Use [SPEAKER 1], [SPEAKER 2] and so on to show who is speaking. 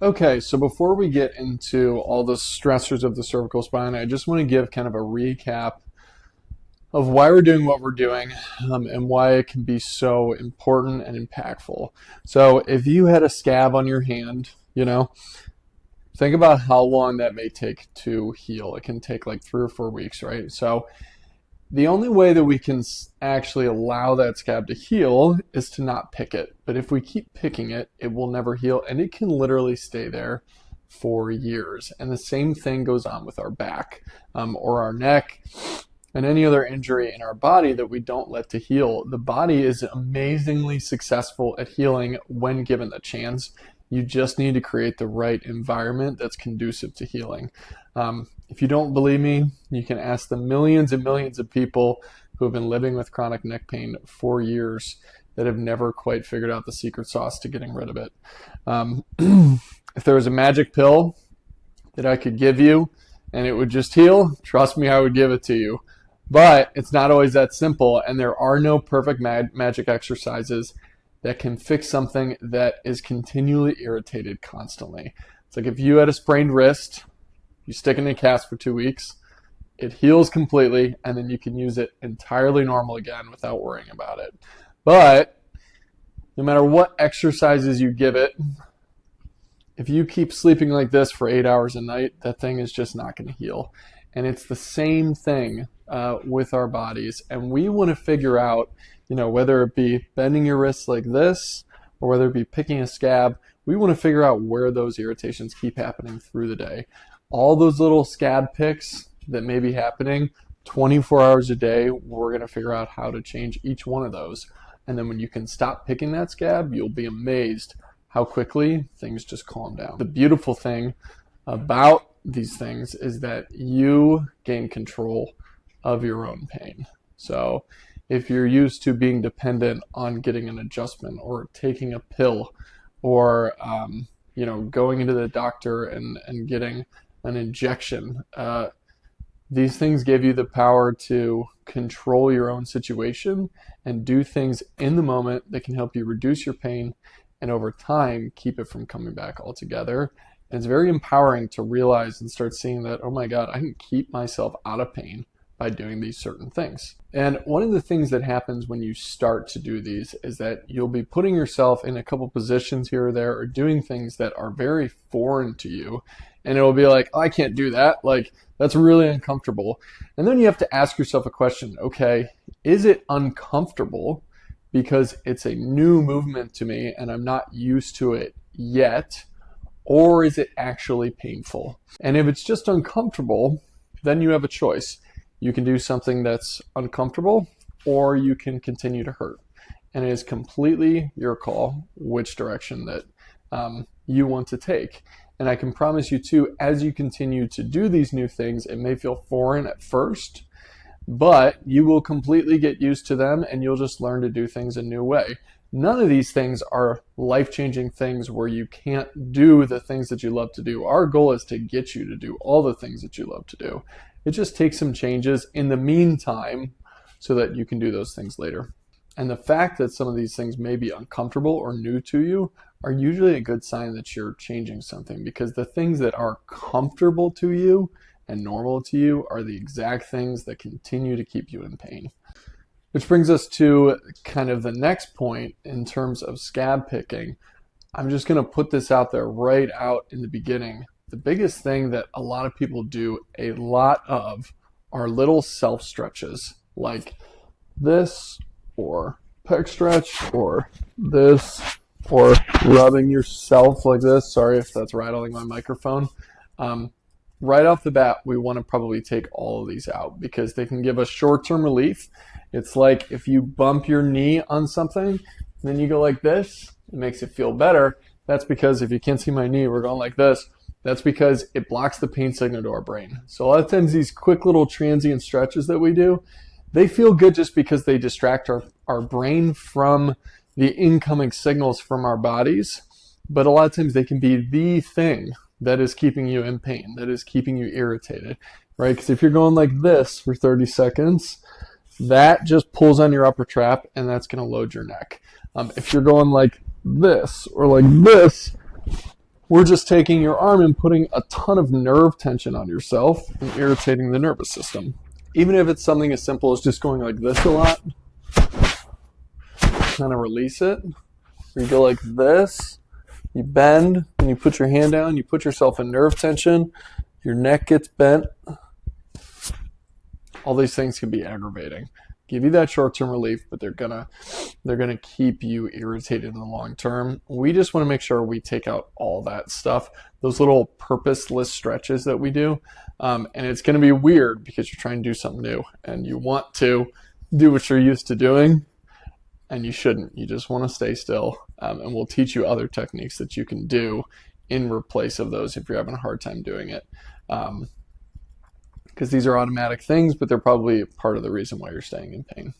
[SPEAKER 1] Okay, so before we get into all the stressors of the cervical spine, I just want to give kind of a recap of why we're doing what we're doing, and why it can be so important and impactful. So if you had a scab on your hand, think about how long that may take to heal. It can take like 3 or 4 weeks, right? So the only way that we can actually allow that scab to heal is to not pick it. But if we keep picking it, it will never heal, and it can literally stay there for years. And the same thing goes on with our back, or our neck, and any other injury in our body that we don't let to heal. The body is amazingly successful at healing when given the chance. You just need to create the right environment that's conducive to healing. If you don't believe me, you can ask the millions and millions of people who have been living with chronic neck pain for years that have never quite figured out the secret sauce to getting rid of it. If there was a magic pill that I could give you and it would just heal, trust me, I would give it to you. But it's not always that simple, and there are no perfect magic exercises that can fix something that is continually irritated constantly. It's like if you had a sprained wrist, you stick it in a cast for 2 weeks, it heals completely, and then you can use it entirely normal again without worrying about it. But no matter what exercises you give it, if you keep sleeping like this for 8 hours a night, that thing is just not going to heal. And it's the same thing with our bodies. And we want to figure out, whether it be bending your wrists like this or whether it be picking a scab, we want to figure out where those irritations keep happening through the day. All those little scab picks that may be happening 24 hours a day, we're going to figure out how to change each one of those. And then when you can stop picking that scab, you'll be amazed how quickly things just calm down. The beautiful thing about these things is that you gain control of your own pain. So if you're used to being dependent on getting an adjustment or taking a pill or going into the doctor and getting an injection, these things give you the power to control your own situation and do things in the moment that can help you reduce your pain and over time keep it from coming back altogether. And it's very empowering to realize and start seeing that, oh my God, I can keep myself out of pain by doing these certain things. And one of the things that happens when you start to do these is that you'll be putting yourself in a couple positions here or there or doing things that are very foreign to you. And it'll be like, oh, I can't do that. Like, that's really uncomfortable. And then you have to ask yourself a question. Okay, is it uncomfortable because it's a new movement to me and I'm not used to it yet? Or is it actually painful? And if it's just uncomfortable, then you have a choice. You can do something that's uncomfortable, or you can continue to hurt. And it is completely your call which direction that you want to take. And I can promise you too, as you continue to do these new things, it may feel foreign at first, but you will completely get used to them and you'll just learn to do things a new way. None of these things are life-changing things where you can't do the things that you love to do. Our goal is to get you to do all the things that you love to do. It just takes some changes in the meantime so that you can do those things later. And the fact that some of these things may be uncomfortable or new to you are usually a good sign that you're changing something, because the things that are comfortable to you and normal to you are the exact things that continue to keep you in pain. Which brings us to kind of the next point in terms of scab picking. I'm just going to put this out there right out in the beginning. The biggest thing that a lot of people do a lot of are little self stretches like this, or pec stretch, or this, or rubbing yourself like this. Sorry if that's rattling my microphone. Right off the bat, we want to probably take all of these out because they can give us short-term relief. It's like if you bump your knee on something, and then you go like this, it makes it feel better. That's because, if you can't see my knee, we're going like this. That's because it blocks the pain signal to our brain. So a lot of times these quick little transient stretches that we do, they feel good just because they distract our brain from the incoming signals from our bodies. But a lot of times they can be the thing that is keeping you in pain, that is keeping you irritated, right? Because if you're going like this for 30 seconds, that just pulls on your upper trap and that's going to load your neck. If you're going like this or like this, We're just taking your arm and putting a ton of nerve tension on yourself and irritating the nervous system. Even if it's something as simple as just going like this a lot, kind of release it. You go like this, you bend, and you put your hand down, you put yourself in nerve tension, your neck gets bent. All these things can be aggravating. Give you that short-term relief, but they're gonna keep you irritated in the long term. We just want to make sure we take out all that stuff, those little purposeless stretches that we do. And it's going to be weird because you're trying to do something new and you want to do what you're used to doing, and you shouldn't. You just want to stay still. And we'll teach you other techniques that you can do in replace of those if you're having a hard time doing it. Because these are automatic things, but they're probably part of the reason why you're staying in pain.